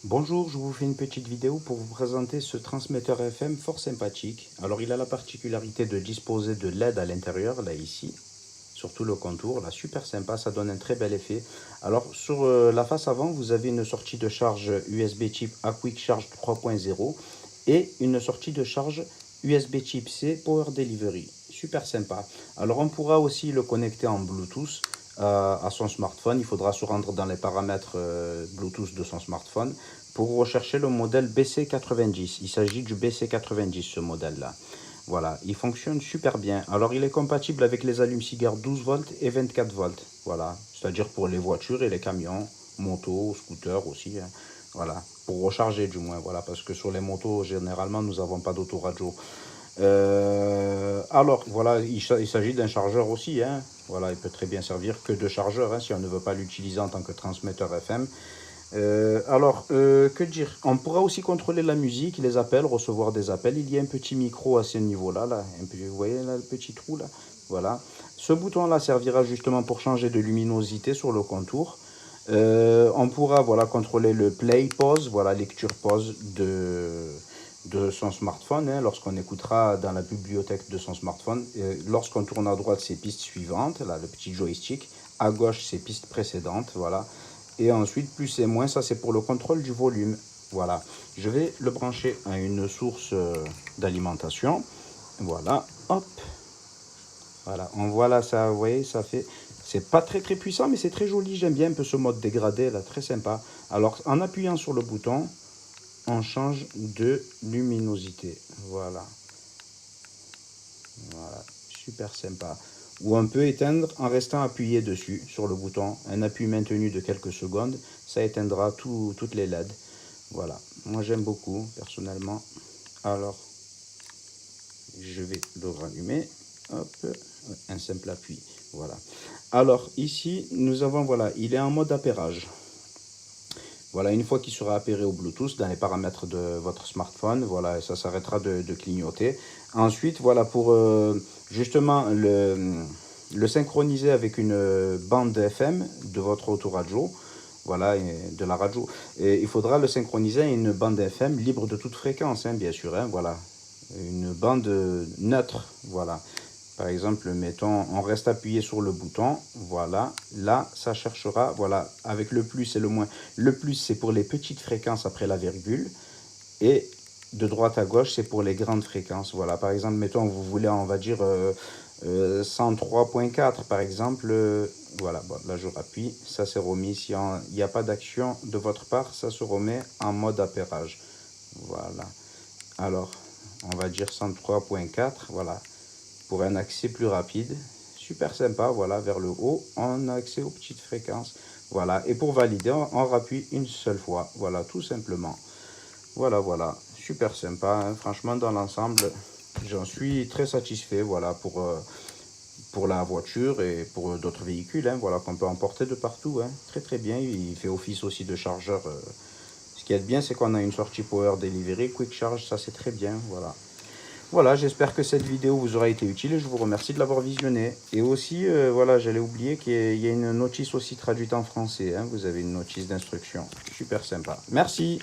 Bonjour, je vous fais une petite vidéo pour vous présenter ce transmetteur FM fort sympathique. Alors il a la particularité de disposer de LED à l'intérieur, là ici, sur tout le contour, là super sympa, ça donne un très bel effet. Alors sur la face avant, vous avez une sortie de charge USB type A Quick Charge 3.0 et une sortie de charge USB type C Power Delivery. Super sympa. Alors on pourra aussi le connecter en Bluetooth à son smartphone. Il faudra se rendre dans les paramètres Bluetooth de son smartphone pour rechercher le modèle BC90. Il s'agit du BC90 ce modèle-là. Voilà, il fonctionne super bien. Alors il est compatible avec les allumes-cigare 12 volts et 24 volts. Voilà, c'est-à-dire pour les voitures et les camions, motos, scooters aussi. Hein. Voilà, pour recharger du moins. Voilà, parce que sur les motos, généralement, nous n'avons pas d'autoradio. Alors, voilà, il s'agit d'un chargeur aussi. Hein. Voilà, il peut très bien servir que de chargeur hein, si on ne veut pas l'utiliser en tant que transmetteur FM. Que dire? On pourra aussi contrôler la musique, les appels, recevoir des appels. Il y a un petit micro à ce niveau-là, là. Vous voyez là, le petit trou là? Voilà. Ce bouton-là servira justement pour changer de luminosité sur le contour. On pourra voilà, contrôler le play pause, voilà, lecture pause de son smartphone hein, lorsqu'on écoutera dans la bibliothèque de son smartphone. Lorsqu'on tourne à droite, c'est pistes suivantes, là, le petit joystick. À gauche, c'est pistes précédentes, voilà. Et ensuite, plus et moins, ça c'est pour le contrôle du volume. Voilà. Je vais le brancher à une source d'alimentation. Voilà. Hop. Voilà. On voit là, ça, vous voyez, ça fait... C'est pas très puissant, mais c'est très joli. J'aime bien un peu ce mode dégradé, là, très sympa. Alors, en appuyant sur le bouton, on change de luminosité. Voilà. Voilà. Super sympa. Ou on peut éteindre en restant appuyé dessus, sur le bouton. Un appui maintenu de quelques secondes, ça éteindra toutes les LED. Voilà. Moi, j'aime beaucoup, personnellement. Alors, je vais le rallumer. Hop. Un simple appui. Voilà. Alors, ici, nous avons, voilà, il est en mode appairage. Voilà, une fois qu'il sera appairé au Bluetooth dans les paramètres de votre smartphone, voilà, ça s'arrêtera de clignoter. Ensuite, voilà, pour justement le synchroniser avec une bande FM de votre autoradio, voilà, de la radio, et il faudra le synchroniser à une bande FM libre de toute fréquence, hein, bien sûr, hein, voilà, une bande neutre, voilà. Par exemple, mettons, on reste appuyé sur le bouton, voilà, là, ça cherchera, voilà, avec le plus et le moins. Le plus, c'est pour les petites fréquences après la virgule, et de droite à gauche, c'est pour les grandes fréquences. Voilà, par exemple, mettons, vous voulez, on va dire, 103.4, par exemple, voilà, bon, là, je rappuie, ça s'est remis. Si il n'y a pas d'action de votre part, ça se remet en mode appairage. Voilà, alors, on va dire 103.4, voilà pour un accès plus rapide. Super sympa, voilà, vers le haut, on a accès aux petites fréquences. Voilà, et pour valider, on rappuie une seule fois. Voilà, tout simplement. Voilà, super sympa. Hein. Franchement, dans l'ensemble, j'en suis très satisfait, voilà, pour la voiture et pour d'autres véhicules, hein, voilà, qu'on peut emporter de partout. Hein. Très bien, il fait office aussi de chargeur. Ce qui est bien, c'est qu'on a une sortie Power Delivery, Quick Charge, ça c'est très bien, voilà. Voilà, j'espère que cette vidéo vous aura été utile et je vous remercie de l'avoir visionnée. Et aussi, voilà, j'allais oublier qu'il y a une notice aussi traduite en français. Hein, vous avez une notice d'instruction. Super sympa. Merci.